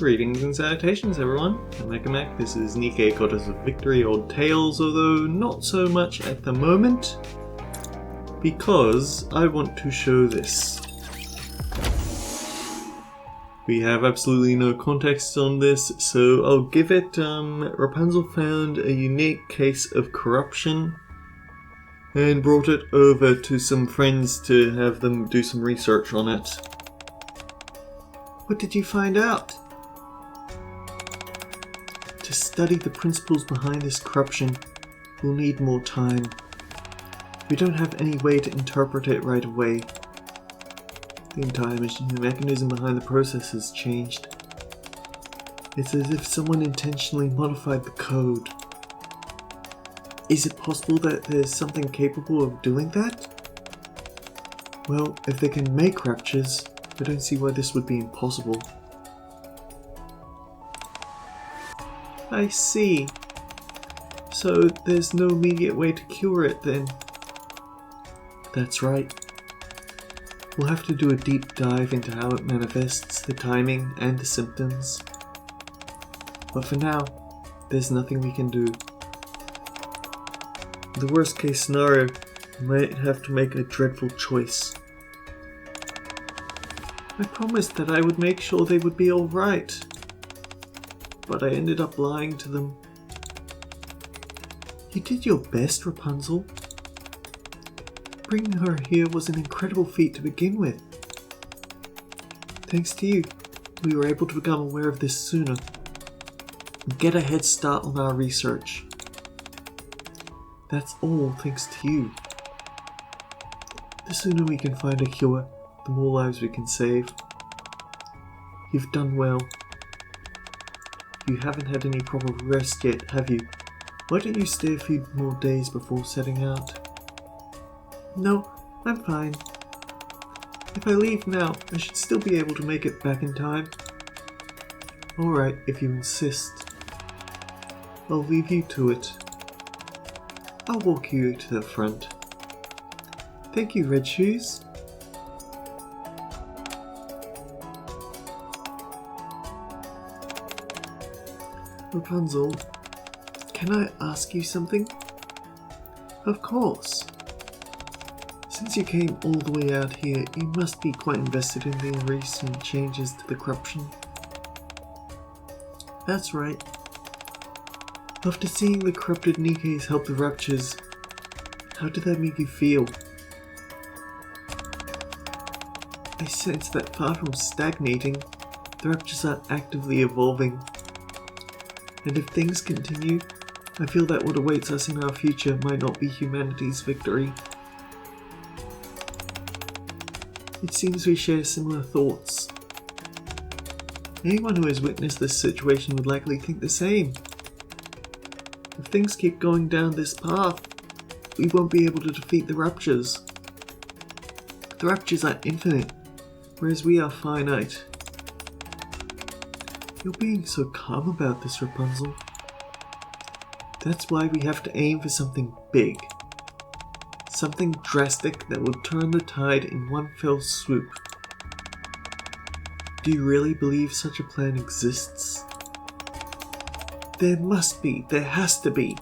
Greetings and salutations everyone, I'm Mac. This is Nikkei Goddess of Victory Old Tales, although not so much at the moment, because I want to show this. We have absolutely no context on this, so I'll give it, Rapunzel found a unique case of corruption and brought it over to some friends to have them do some research on it. What did you find out? To study the principles behind this corruption, we'll need more time. We don't have any way to interpret it right away. The entire mechanism behind the process has changed. It's as if someone intentionally modified the code. Is it possible that there's something capable of doing that? Well, if they can make raptures, I don't see why this would be impossible. I see. So there's no immediate way to cure it then? That's right. We'll have to do a deep dive into how it manifests, the timing, and the symptoms. But for now, there's nothing we can do. In the worst case scenario, we might have to make a dreadful choice. I promised that I would make sure they would be alright. But I ended up lying to them. You did your best, Rapunzel. Bringing her here was an incredible feat to begin with. Thanks to you, we were able to become aware of this sooner and get a head start on our research. That's all thanks to you. The sooner we can find a cure, the more lives we can save. You've done well. You haven't had any proper rest yet, have you? Why don't you stay a few more days before setting out? No, I'm fine. If I leave now, I should still be able to make it back in time. Alright, if you insist. I'll leave you to it. I'll walk you to the front. Thank you, Red Shoes. Rapunzel, can I ask you something? Of course. Since you came all the way out here, you must be quite invested in the recent changes to the corruption. That's right. After seeing the corrupted Nikkeis help the raptures, how did that make you feel? I sense that far from stagnating, the raptures are actively evolving. And if things continue, I feel that what awaits us in our future might not be humanity's victory. It seems we share similar thoughts. Anyone who has witnessed this situation would likely think the same. If things keep going down this path, we won't be able to defeat the raptures. The raptures are infinite, whereas we are finite. You're being so calm about this, Rapunzel. That's why we have to aim for something big. Something drastic that will turn the tide in one fell swoop. Do you really believe such a plan exists? There must be, there has to be.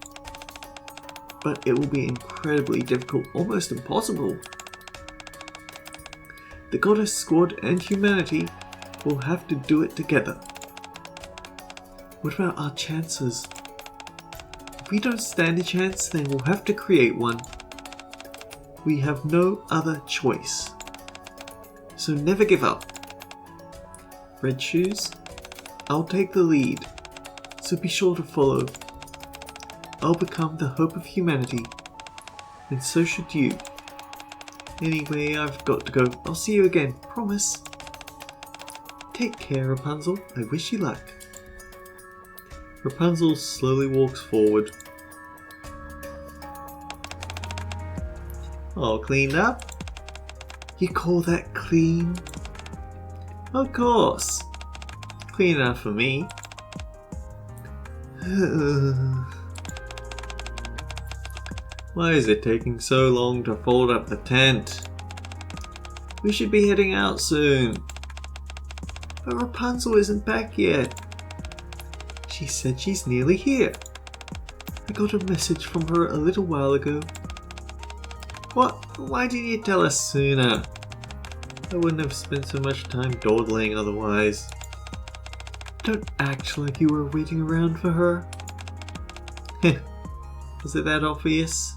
But it will be incredibly difficult, almost impossible. The Goddess Squad and humanity will have to do it together. What about our chances? If we don't stand a chance, then we'll have to create one. We have no other choice. So never give up. Red Shoes, I'll take the lead, so be sure to follow. I'll become the hope of humanity, and so should you. Anyway, I've got to go. I'll see you again, promise. Take care, Rapunzel. I wish you luck. Rapunzel slowly walks forward. All cleaned up? You call that clean? Of course. Clean enough for me. Why is it taking so long to fold up the tent? We should be heading out soon. But Rapunzel isn't back yet. She said she's nearly here. I got a message from her a little while ago. What? Why didn't you tell us sooner? I wouldn't have spent so much time dawdling otherwise. Don't act like you were waiting around for her. Was it that obvious?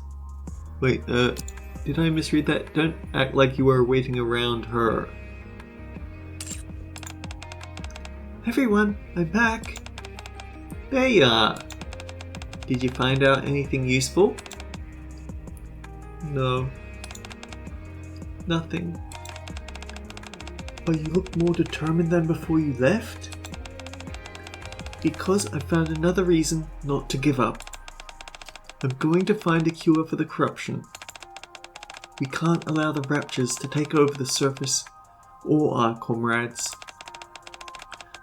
Wait, did I misread that? Don't act like you were waiting around her. Everyone, I'm back. There you are. Did you find out anything useful? No. Nothing. But you look more determined than before you left? Because I found another reason not to give up. I'm going to find a cure for the corruption. We can't allow the raptures to take over the surface or our comrades.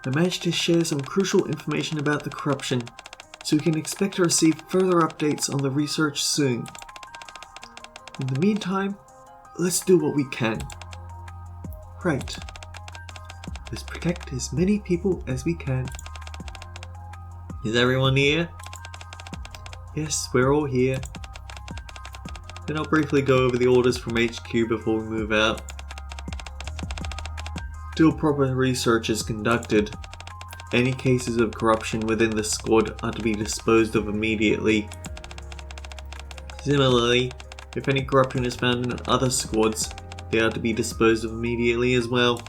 I managed to share some crucial information about the corruption, so we can expect to receive further updates on the research soon. In the meantime, let's do what we can. Right. Let's protect as many people as we can. Is everyone here? Yes, we're all here. Then I'll briefly go over the orders from HQ before we move out. Till proper research is conducted, any cases of corruption within the squad are to be disposed of immediately. Similarly, if any corruption is found in other squads, they are to be disposed of immediately as well.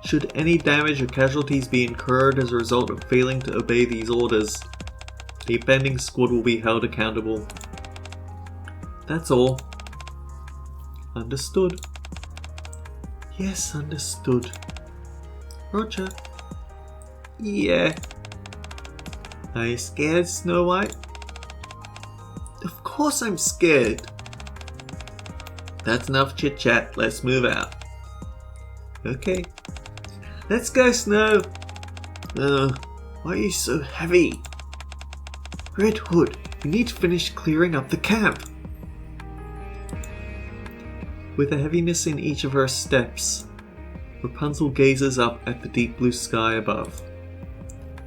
Should any damage or casualties be incurred as a result of failing to obey these orders, the offending squad will be held accountable. That's all. Understood? Yes, understood. Roger. Yeah. Are you scared, Snow White? Of course I'm scared. That's enough chit chat, let's move out. Okay. Let's go, Snow. Why are you so heavy? Red Hood, we need to finish clearing up the camp. With a heaviness in each of her steps, Rapunzel gazes up at the deep blue sky above.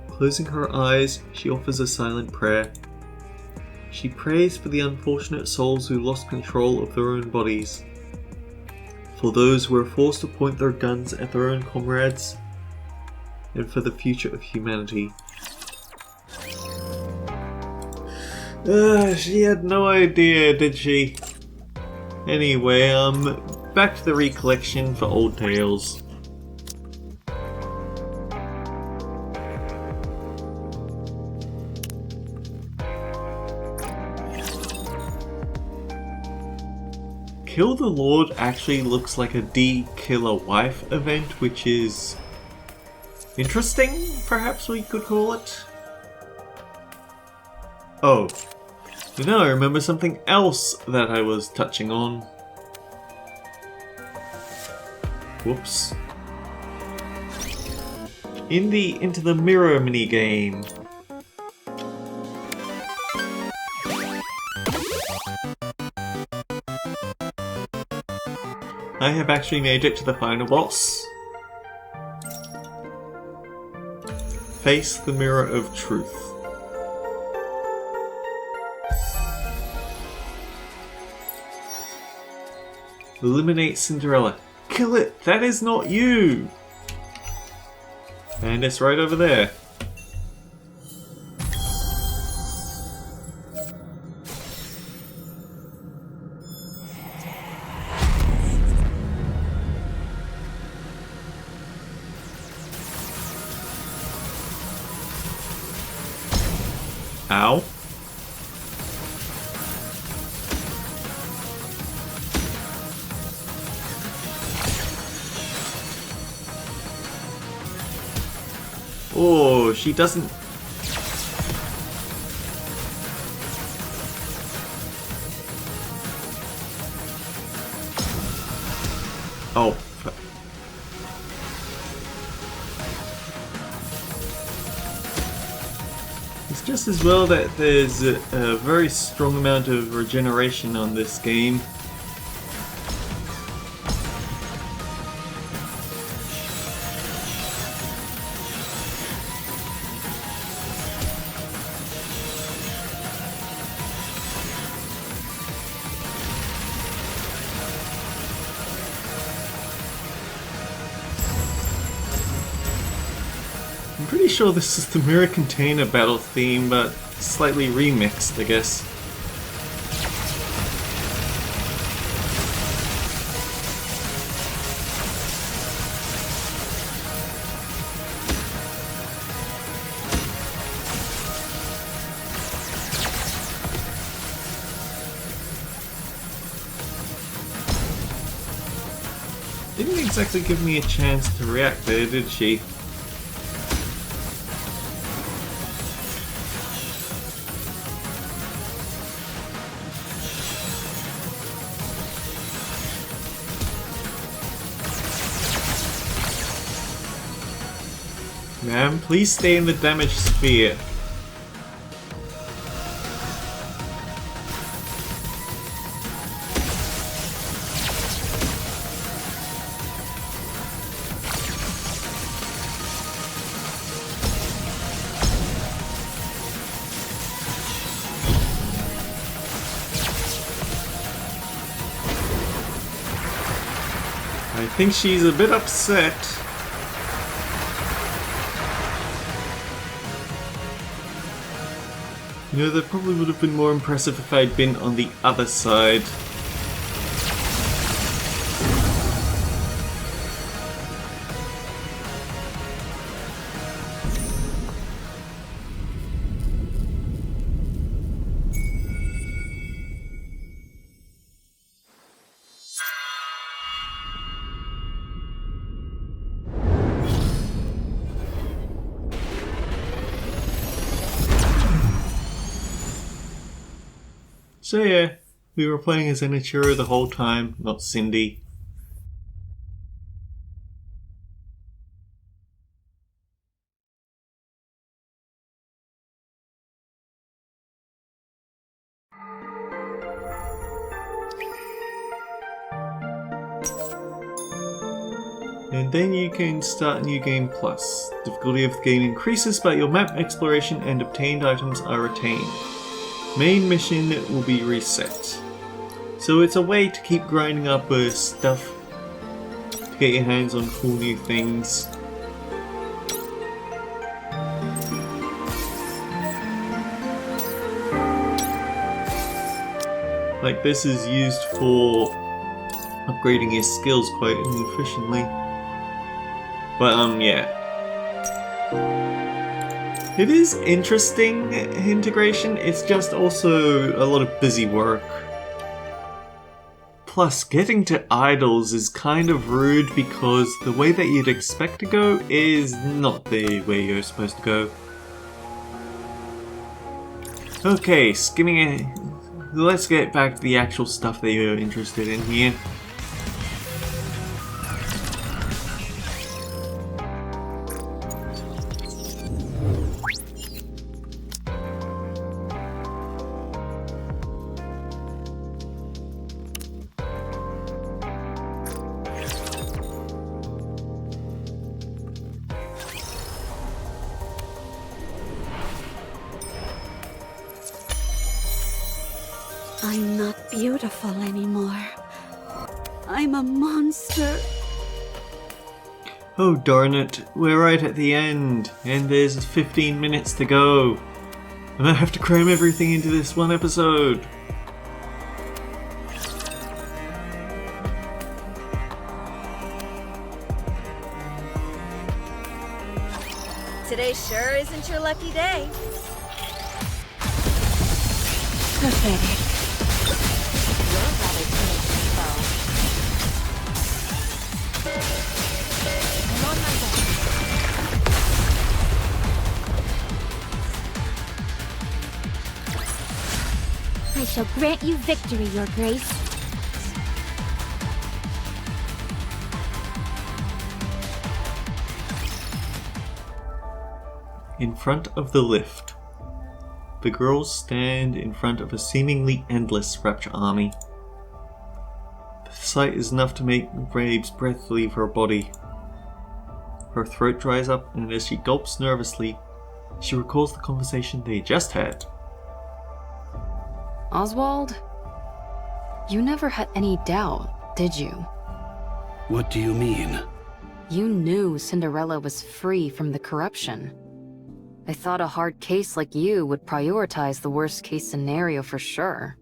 Closing her eyes, she offers a silent prayer. She prays for the unfortunate souls who lost control of their own bodies, for those who were forced to point their guns at their own comrades, and for the future of humanity. She had no idea, did she? Anyway, back to the recollection for old tales. Kill the Lord actually looks like a D-Kill a Wife event, which is interesting, perhaps we could call it. Oh. Now I remember something else that I was touching on. Whoops. Into the mirror minigame. I have actually made it to the final boss. Face the mirror of truth. Eliminate Cinderella. Kill it! That is not you! And it's right over there. Ow. Oh, she doesn't... Oh. It's just as well that there's a very strong amount of regeneration on this game. I'm pretty sure this is the mirror container battle theme, but slightly remixed, I guess. Didn't exactly give me a chance to react there, did she? Ma'am, please stay in the damage sphere. I think she's a bit upset. You know, that probably would have been more impressive if I'd been on the other side. So yeah, we were playing as Enichiro the whole time, not Cindy. And then you can start New Game Plus. Difficulty of the game increases, but your map exploration and obtained items are retained. Main mission will be reset. So it's a way to keep grinding up stuff to get your hands on cool new things. Like this is used for upgrading your skills quite efficiently. But yeah. It is interesting integration, it's just also a lot of busy work. Plus, getting to idols is kind of rude because the way that you'd expect to go is not the way you're supposed to go. Okay, skimming it. Let's get back to the actual stuff that you're interested in here. I'm not beautiful anymore. I'm a monster. Oh darn it, we're right at the end, and there's 15 minutes to go. And I have to cram everything into this one episode. Today sure isn't your lucky day. Pathetic. You're rather timid, though. I'm on my way. I shall grant you victory, Your Grace. In front of the lift. The girls stand in front of a seemingly endless rapture army. The sight is enough to make Rabe's breath leave her body. Her throat dries up, and as she gulps nervously, she recalls the conversation they just had. Oswald? You never had any doubt, did you? What do you mean? You knew Cinderella was free from the corruption. I thought a hard case like you would prioritize the worst case scenario for sure.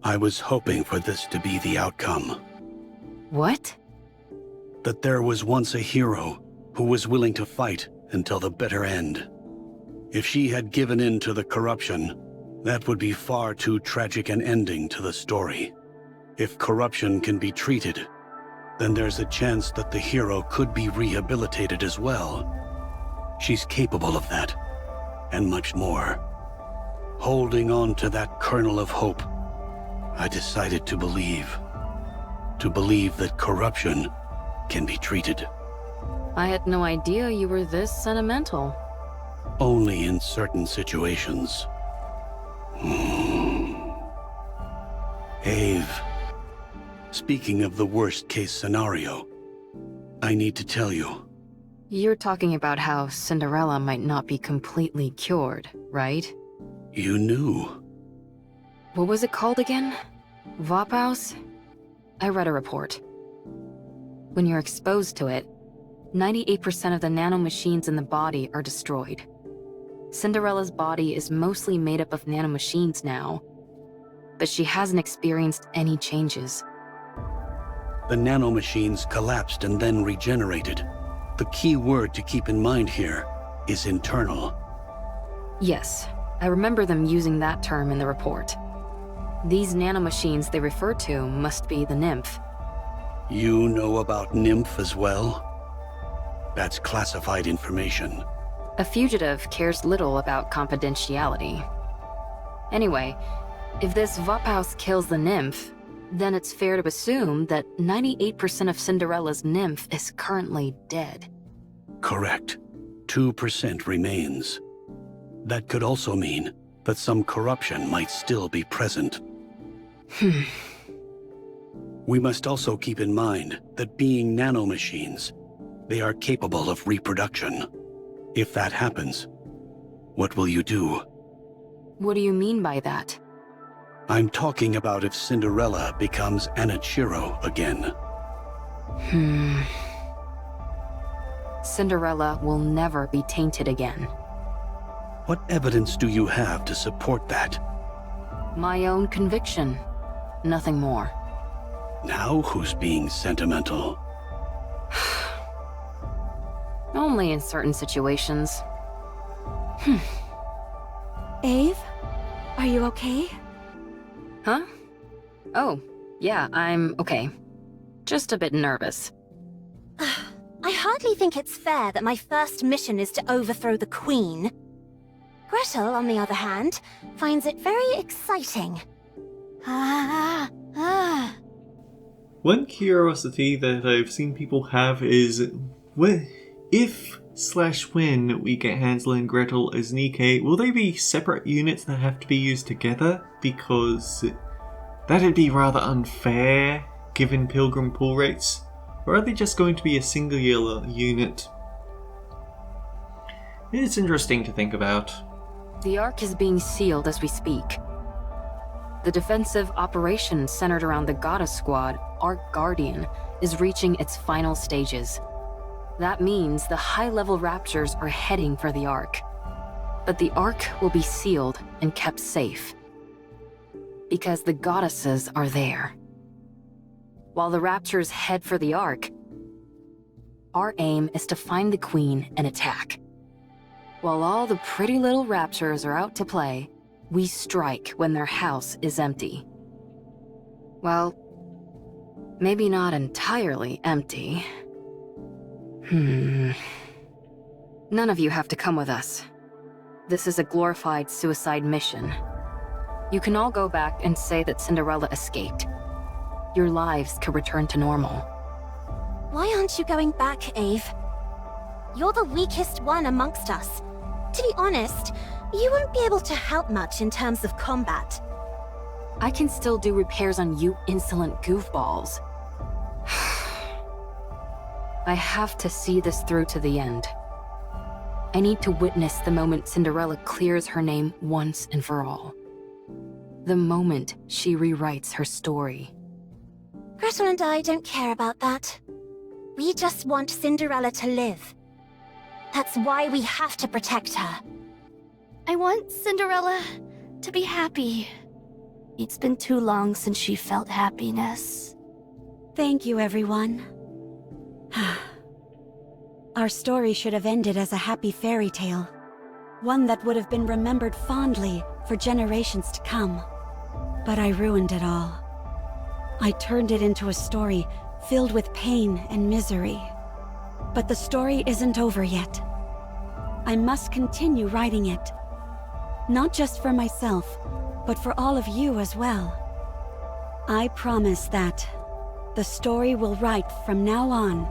I was hoping for this to be the outcome. What? That there was once a hero who was willing to fight until the bitter end. If she had given in to the corruption, that would be far too tragic an ending to the story. If corruption can be treated, then there's a chance that the hero could be rehabilitated as well. She's capable of that, and much more. Holding on to that kernel of hope, I decided to believe. To believe that corruption can be treated. I had no idea you were this sentimental. Only in certain situations. Ave, speaking of the worst-case scenario, I need to tell you. You're talking about how Cinderella might not be completely cured, right? You knew. What was it called again? Vophouse? I read a report. When you're exposed to it, 98% of the nanomachines in the body are destroyed. Cinderella's body is mostly made up of nanomachines now, but she hasn't experienced any changes. The nanomachines collapsed and then regenerated. The key word to keep in mind here is internal. Yes, I remember them using that term in the report. These nanomachines they refer to must be the nymph. You know about Nymph as well? That's classified information. A fugitive cares little about confidentiality. Anyway, if this Vophouse kills the nymph, then it's fair to assume that 98% of Cinderella's nymph is currently dead. Correct. 2% remains. That could also mean that some corruption might still be present. We must also keep in mind that being nanomachines, they are capable of reproduction. If that happens, what will you do? What do you mean by that? I'm talking about if Cinderella becomes Anichiro again. Cinderella will never be tainted again. What evidence do you have to support that? My own conviction. Nothing more. Now who's being sentimental? Only in certain situations. Ave? Are you okay? Huh? Oh, yeah, I'm okay. Just a bit nervous. I hardly think it's fair that my first mission is to overthrow the Queen. Gretel, on the other hand, finds it very exciting. One curiosity that I've seen people have is if/when we get Hansel and Gretel as Nike, will they be separate units that have to be used together? Because that'd be rather unfair given Pilgrim pull rates. Or are they just going to be a singular unit? It's interesting to think about. The Ark is being sealed as we speak. The defensive operation centered around the Goddess Squad, Ark Guardian, is reaching its final stages. That means the high-level raptures are heading for the Ark. But the Ark will be sealed and kept safe. Because the goddesses are there. While the raptures head for the Ark, our aim is to find the Queen and attack. While all the pretty little raptures are out to play, we strike when their house is empty. Well, maybe not entirely empty. None of you have to come with us. This is a glorified suicide mission. You can all go back and say that Cinderella escaped. Your lives could return to normal. Why aren't you going back, Ave? You're the weakest one amongst us. To be honest, you won't be able to help much in terms of combat. I can still do repairs on you insolent goofballs. I have to see this through to the end. I need to witness the moment Cinderella clears her name once and for all. The moment she rewrites her story. Gretel and I don't care about that. We just want Cinderella to live. That's why we have to protect her. I want Cinderella to be happy. It's been too long since she felt happiness. Thank you, everyone. Our story should have ended as a happy fairy tale. One that would have been remembered fondly for generations to come. But I ruined it all. I turned it into a story filled with pain and misery. But the story isn't over yet. I must continue writing it. Not just for myself, but for all of you as well. I promise that the story we'll write from now on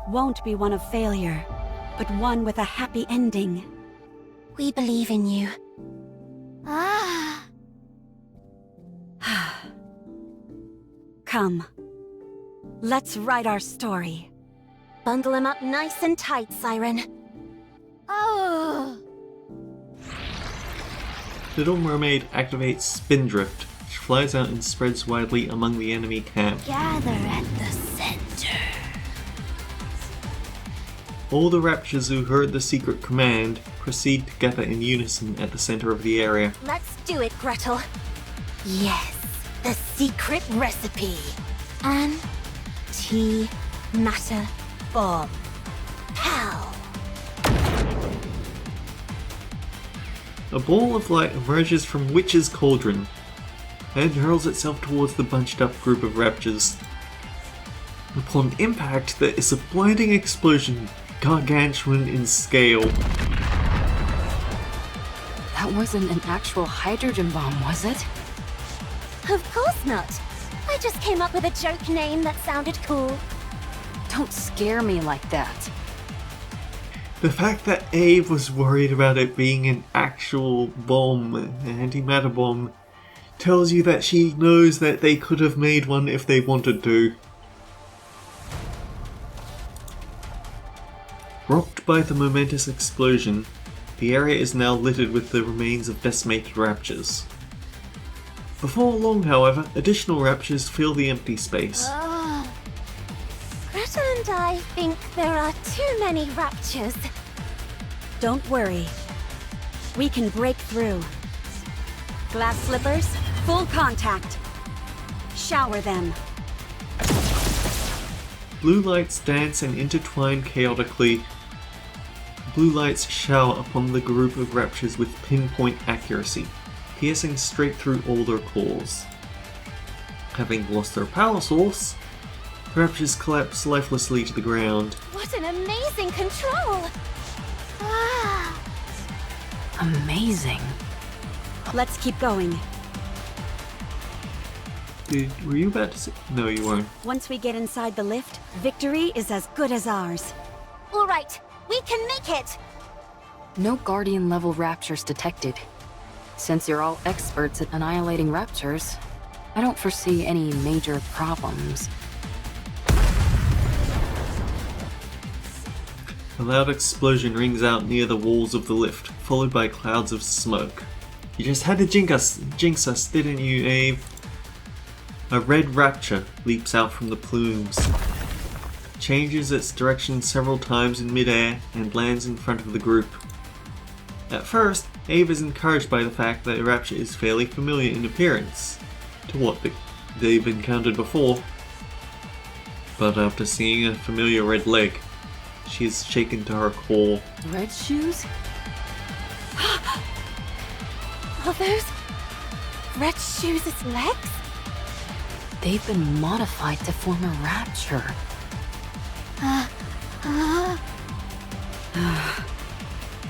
won't be one of failure, but one with a happy ending. We believe in you. Ah. Come. Let's write our story. Bundle him up nice and tight, Siren. Oh. Little Mermaid activates Spindrift, which flies out and spreads widely among the enemy camp. Gather at the center. All the Raptures who heard the secret command proceed to gather in unison at the center of the area. Let's do it, Gretel. Yes, the secret recipe. Anti-matter bomb. Pow! A ball of light emerges from Witch's Cauldron and hurls itself towards the bunched up group of Raptures. Upon impact, there is a blinding explosion, gargantuan in scale. That wasn't an actual hydrogen bomb, was it? Of course not. I just came up with a joke name that sounded cool. Don't scare me like that. The fact that Abe was worried about it being an actual bomb, an antimatter bomb, tells you that she knows that they could have made one if they wanted to. Rocked by the momentous explosion, the area is now littered with the remains of decimated Raptures. Before long, however, additional Raptures fill the empty space. Gretel and I think there are too many Raptures. Don't worry. We can break through. Glass slippers, full contact. Shower them. Blue lights dance and intertwine chaotically. Blue lights shower upon the group of Raptures with pinpoint accuracy, piercing straight through all their cores. Having lost their power source, the Raptures collapse lifelessly to the ground. What an amazing control! Ah! Amazing. Let's keep going. Were you about to say? No, you weren't. Once we get inside the lift, victory is as good as ours. All right, we can make it! No Guardian-level Raptures detected. Since you're all experts at annihilating Raptures, I don't foresee any major problems. A loud explosion rings out near the walls of the lift, followed by clouds of smoke. You just had to jinx us, didn't you, Abe? A red rapture leaps out from the plumes, changes its direction several times in midair, and lands in front of the group. At first, Abe is encouraged by the fact that the rapture is fairly familiar in appearance to what they've encountered before. But after seeing a familiar red leg, she is shaken to her core. Red shoes? Are those Red Shoes' legs? They've been modified to form a rapture.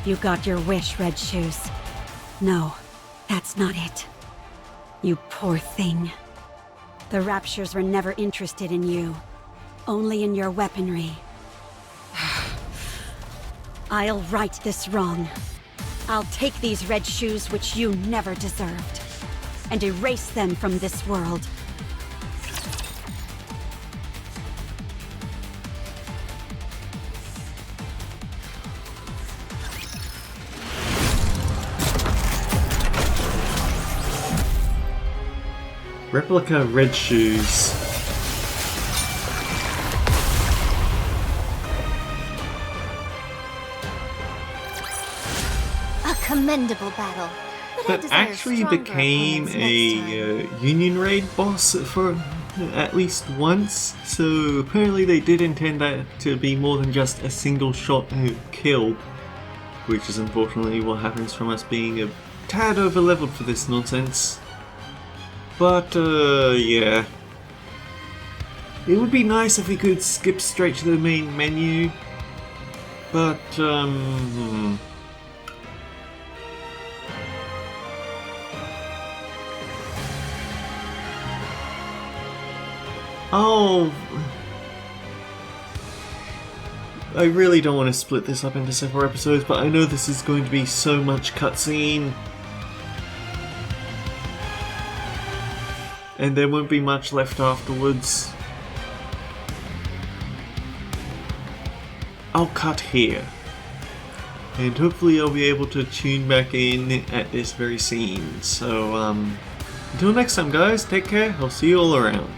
You got your wish, Red Shoes. No, that's not it. You poor thing. The Raptures were never interested in you. Only in your weaponry. I'll right this wrong. I'll take these Red Shoes which you never deserved, and erase them from this world. Replica Red Shoes commendable battle. But I that desire actually stronger became opponents next time. a Union raid boss for at least once. So apparently they did intend that to be more than just a single shot kill, which is unfortunately what happens from us being a tad over leveled for this nonsense. But yeah. It would be nice if we could skip straight to the main menu, but oh, I really don't want to split this up into several episodes, but I know this is going to be so much cutscene, and there won't be much left afterwards. I'll cut here, and hopefully I'll be able to tune back in at this very scene. So until next time guys, take care, I'll see you all around.